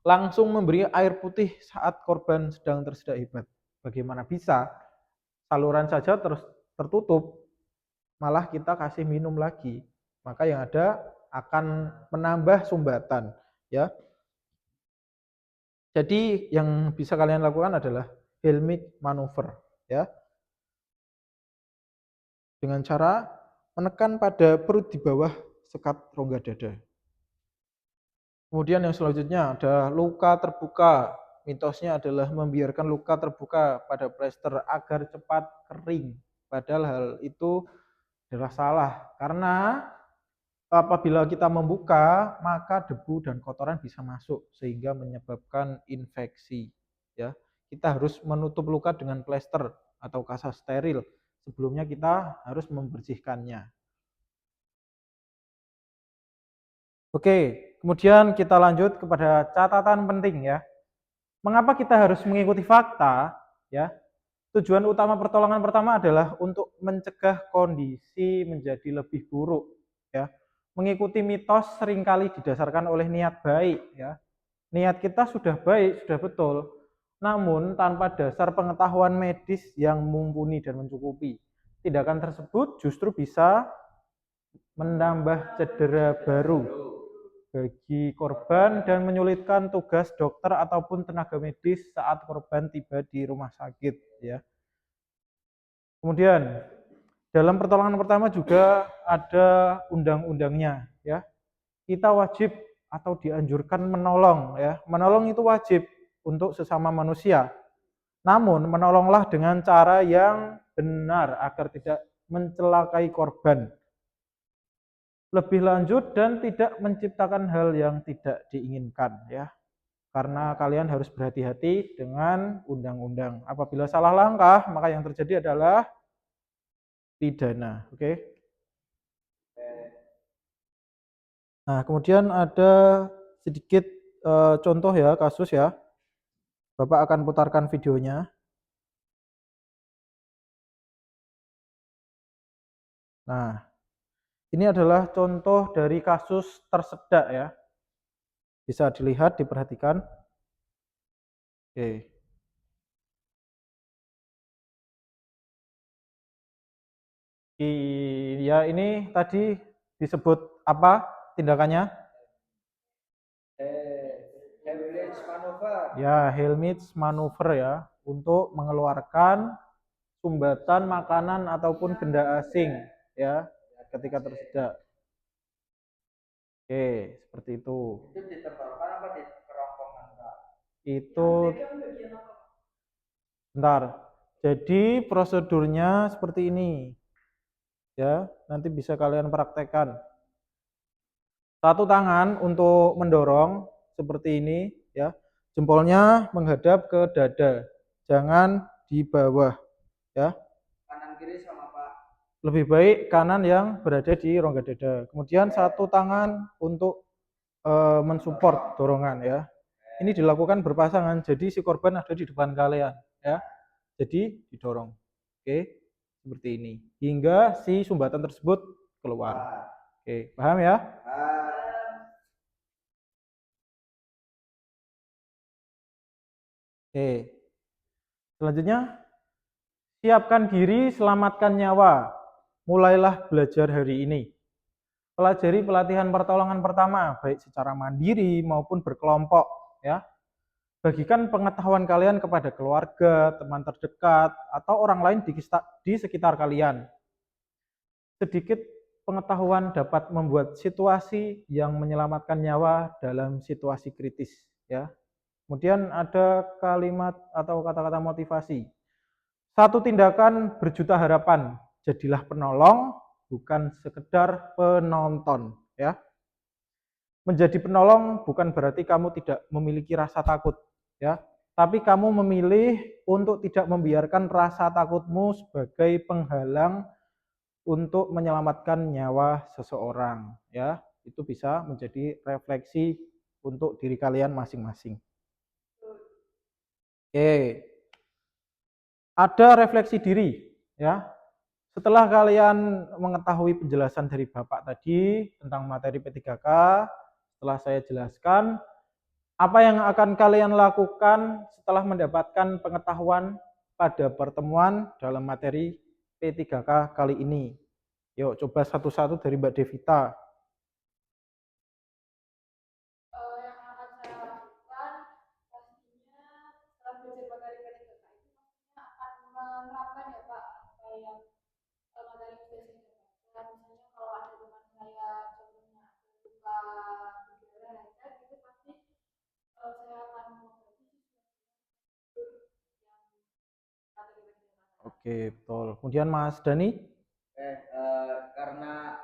langsung memberi air putih saat korban sedang tersedak hebat. Bagaimana bisa? Saluran saja tertutup, malah kita kasih minum lagi. Maka yang ada akan menambah sumbatan ya. Jadi yang bisa kalian lakukan adalah helmet manuver ya. Dengan cara menekan pada perut di bawah sekat rongga dada. Kemudian yang selanjutnya ada luka terbuka. Mitosnya adalah membiarkan luka terbuka pada plester agar cepat kering. Padahal hal itu adalah salah. Karena apabila kita membuka, maka debu dan kotoran bisa masuk sehingga menyebabkan infeksi. Ya, kita harus menutup luka dengan plester atau kasa steril. Sebelumnya kita harus membersihkannya. Oke, kemudian kita lanjut kepada catatan penting ya. Mengapa kita harus mengikuti fakta? Ya, tujuan utama pertolongan pertama adalah untuk mencegah kondisi menjadi lebih buruk. Ya, mengikuti mitos seringkali didasarkan oleh niat baik. Ya, niat kita sudah baik, sudah betul. Namun tanpa dasar pengetahuan medis yang mumpuni dan mencukupi, tindakan tersebut justru bisa menambah cedera baru bagi korban dan menyulitkan tugas dokter ataupun tenaga medis saat korban tiba di rumah sakit ya. Kemudian dalam pertolongan pertama juga ada undang-undangnya ya. Kita wajib atau dianjurkan menolong ya. Menolong itu wajib untuk sesama manusia. Namun menolonglah dengan cara yang benar agar tidak mencelakai korban. Lebih lanjut dan tidak menciptakan hal yang tidak diinginkan ya. Karena kalian harus berhati-hati dengan undang-undang. Apabila salah langkah, maka yang terjadi adalah pidana, oke? Nah, kemudian ada sedikit contoh ya, kasus ya. Bapak akan putarkan videonya. Nah, ini adalah contoh dari kasus tersedak ya. Bisa dilihat, diperhatikan. Oke. Ya, ini tadi disebut apa tindakannya? Heimlich maneuver. Ya, Heimlich maneuver ya, untuk mengeluarkan sumbatan makanan ataupun benda asing ya ketika tersedak. Oke, seperti itu. Itu ditenggorokan apa di kerongkongan, Kak? Itu bentar. Jadi prosedurnya seperti ini. Ya, nanti bisa kalian praktekkan. Satu tangan untuk mendorong seperti ini ya. Jempolnya menghadap ke dada. Jangan di bawah ya. Kanan kiri sama Pak. Lebih baik kanan yang berada di rongga dada. Kemudian satu tangan untuk mensupport dorongan ya. Ini dilakukan berpasangan, jadi si korban ada di depan kalian ya. Jadi didorong. Oke, seperti ini. Hingga si sumbatan tersebut keluar. Oke, paham ya? Oke. Selanjutnya, siapkan diri, selamatkan nyawa. Mulailah belajar hari ini. Pelajari pelatihan pertolongan pertama, baik secara mandiri maupun berkelompok ya. Bagikan pengetahuan kalian kepada keluarga, teman terdekat, atau orang lain di sekitar kalian. Sedikit pengetahuan dapat membuat situasi yang menyelamatkan nyawa dalam situasi kritis ya. Kemudian ada kalimat atau kata-kata motivasi. Satu tindakan berjuta harapan, jadilah penolong bukan sekedar penonton ya. Menjadi penolong bukan berarti kamu tidak memiliki rasa takut ya, tapi kamu memilih untuk tidak membiarkan rasa takutmu sebagai penghalang untuk menyelamatkan nyawa seseorang ya. Itu bisa menjadi refleksi untuk diri kalian masing-masing. Oke. Ada refleksi diri ya. Setelah kalian mengetahui penjelasan dari Bapak tadi tentang materi P3K, setelah saya jelaskan, apa yang akan kalian lakukan setelah mendapatkan pengetahuan pada pertemuan dalam materi P3K kali ini? Yuk coba satu-satu dari Mbak Devita. Yang akan saya lakukan pastinya setelah belajar materi P3K itu pastinya akan menerapkan ya Pak apa yang materi yang sudah saya dapatkan. Misalnya kalau ada teman saya contohnya luka berdarah itu pasti saya akan mengobati yang materi P3K. Oke, betul. Kemudian Mas Dani? Karena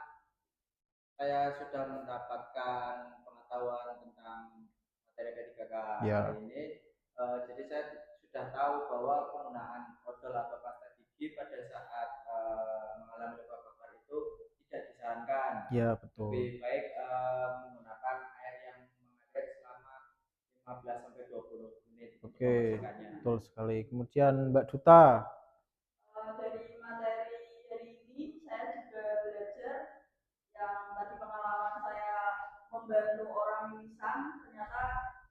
saya sudah mendapatkan pengetahuan tentang materi P3K hari ini, jadi saya sudah tahu bahwa penggunaan odol atau pasta gigi pada saat mengalami luka bakar itu tidak disarankan. Ya, betul. Lebih baik menggunakan air yang mengalir selama 15-20 menit. Oke, betul sekali. Kemudian Mbak Duta. Dari materi hari ini saya juga belajar yang tadi pengalaman saya membantu orang mimisan, ternyata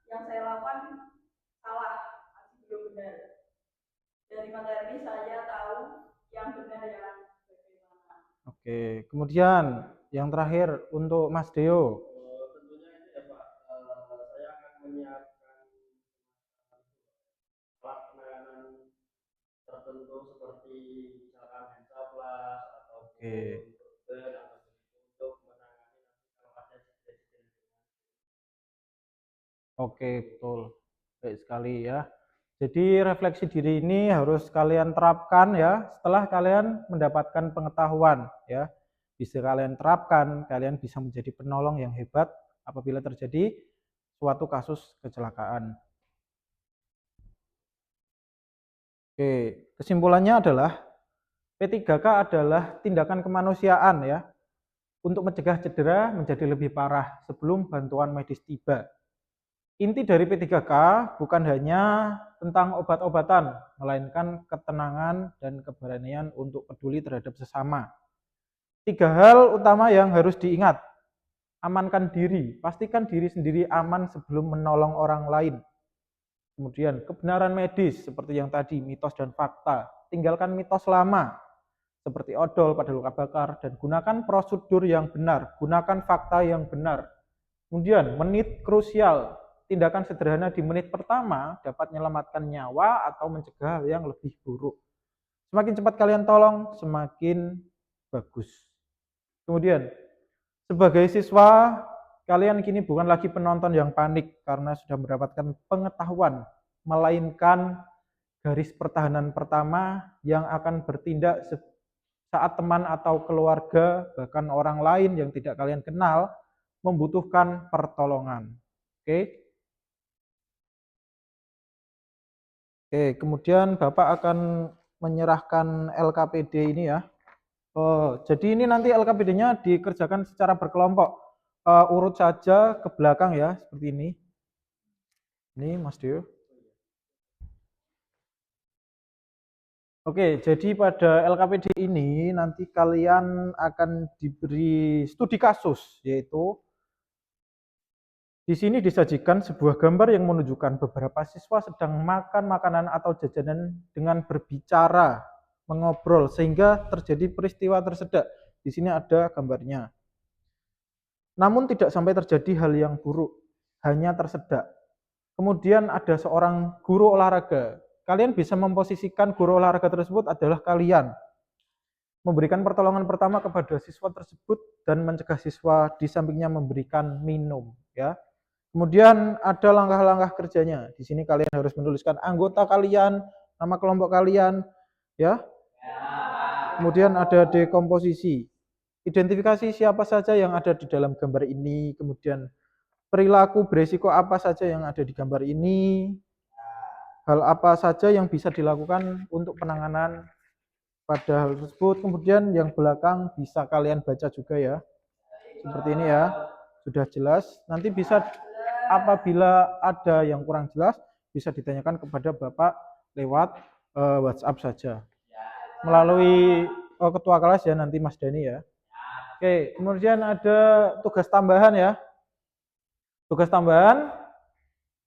yang saya lakukan salah, masih belum benar. Dari materi ini saya tahu yang benar yang bagaimana. Oke, kemudian yang terakhir untuk Mas Deo. Tentunya ini ya Pak, saya akan menyiapkan alat penanganan tertentu seperti misalkan hensaplas atau broken atau untuk menangani kalau ada cedera-cedera. Oke, betul. Baik sekali ya. Jadi refleksi diri ini harus kalian terapkan ya setelah kalian mendapatkan pengetahuan ya. Bisa kalian terapkan, kalian bisa menjadi penolong yang hebat apabila terjadi suatu kasus kecelakaan. Oke, kesimpulannya adalah P3K adalah tindakan kemanusiaan ya untuk mencegah cedera menjadi lebih parah sebelum bantuan medis tiba. Inti dari P3K bukan hanya tentang obat-obatan, melainkan ketenangan dan keberanian untuk peduli terhadap sesama. 3 hal utama yang harus diingat. Amankan diri, pastikan diri sendiri aman sebelum menolong orang lain. Kemudian kebenaran medis seperti yang tadi, mitos dan fakta. Tinggalkan mitos lama seperti odol pada luka bakar dan gunakan prosedur yang benar, gunakan fakta yang benar. Kemudian menit krusial. Tindakan sederhana di menit pertama dapat menyelamatkan nyawa atau mencegah hal yang lebih buruk. Semakin cepat kalian tolong, semakin bagus. Kemudian, sebagai siswa, kalian kini bukan lagi penonton yang panik karena sudah mendapatkan pengetahuan, melainkan garis pertahanan pertama yang akan bertindak saat teman atau keluarga, bahkan orang lain yang tidak kalian kenal, membutuhkan pertolongan. Oke. Oke, kemudian Bapak akan menyerahkan LKPD ini ya. Oh, jadi ini nanti LKPD-nya dikerjakan secara berkelompok. Urut saja ke belakang ya, seperti ini. Ini Mas Dio. Oke, jadi pada LKPD ini nanti kalian akan diberi studi kasus, yaitu di sini disajikan sebuah gambar yang menunjukkan beberapa siswa sedang makan makanan atau jajanan dengan berbicara, mengobrol, sehingga terjadi peristiwa tersedak. Di sini ada gambarnya. Namun tidak sampai terjadi hal yang buruk, hanya tersedak. Kemudian ada seorang guru olahraga. Kalian bisa memposisikan guru olahraga tersebut adalah kalian. Memberikan pertolongan pertama kepada siswa tersebut dan mencegah siswa di sampingnya memberikan minum, ya. Kemudian ada langkah-langkah kerjanya. Di sini kalian harus menuliskan anggota kalian, nama kelompok kalian, ya. Kemudian ada dekomposisi. Identifikasi siapa saja yang ada di dalam gambar ini, kemudian perilaku beresiko apa saja yang ada di gambar ini, hal apa saja yang bisa dilakukan untuk penanganan pada hal tersebut. Kemudian yang belakang bisa kalian baca juga ya. Seperti ini ya. Sudah jelas. Nanti bisa apabila ada yang kurang jelas bisa ditanyakan kepada Bapak lewat WhatsApp saja. Melalui ketua kelas ya nanti Mas Dani ya. Oke, kemudian ada tugas tambahan ya. Tugas tambahan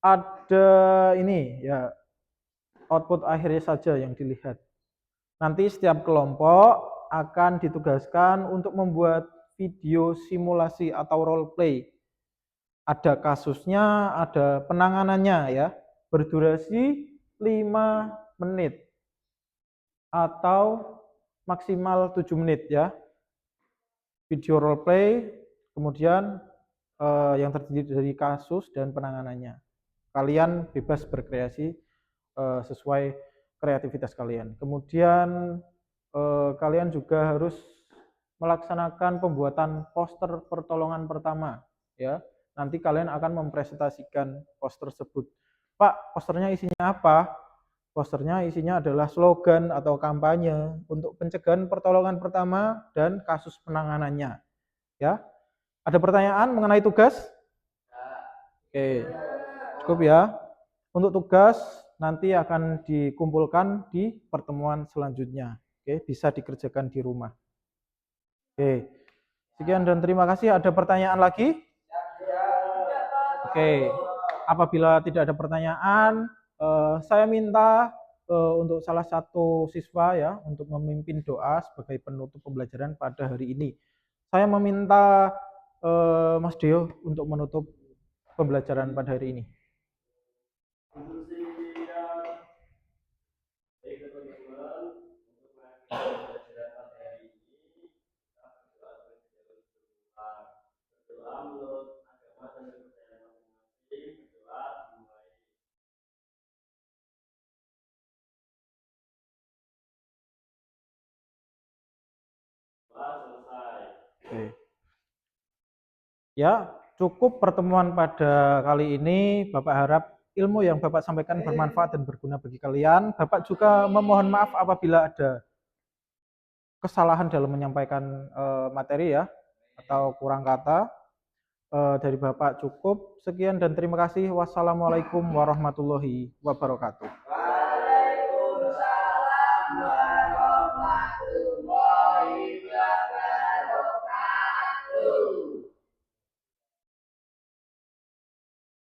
ada ini ya, output akhirnya saja yang dilihat. Nanti setiap kelompok akan ditugaskan untuk membuat video simulasi atau role play. Ada kasusnya, ada penanganannya ya. Berdurasi 5 menit atau maksimal 7 menit ya. Video role play, kemudian yang terdiri dari kasus dan penanganannya. Kalian bebas berkreasi sesuai kreativitas kalian. Kemudian kalian juga harus melaksanakan pembuatan poster pertolongan pertama ya. Nanti kalian akan mempresentasikan poster tersebut. Pak, posternya isinya apa? Posternya isinya adalah slogan atau kampanye untuk pencegahan pertolongan pertama dan kasus penanganannya. Ya. Ada pertanyaan mengenai tugas? Oke. Cukup ya. Untuk tugas nanti akan dikumpulkan di pertemuan selanjutnya. Oke, bisa dikerjakan di rumah. Oke. Sekian dan terima kasih. Ada pertanyaan lagi? Oke. Apabila tidak ada pertanyaan, saya minta untuk salah satu siswa ya untuk memimpin doa sebagai penutup pembelajaran pada hari ini. Saya meminta Mas Deo untuk menutup pembelajaran pada hari ini. Oke. Ya, cukup pertemuan pada kali ini. Bapak harap ilmu yang Bapak sampaikan bermanfaat dan berguna bagi kalian. Bapak juga memohon maaf apabila ada kesalahan dalam menyampaikan materi ya, atau kurang kata. Dari Bapak cukup. Sekian dan terima kasih. Wassalamualaikum warahmatullahi wabarakatuh. Waalaikumsalam warahmatullahi wabarakatuh.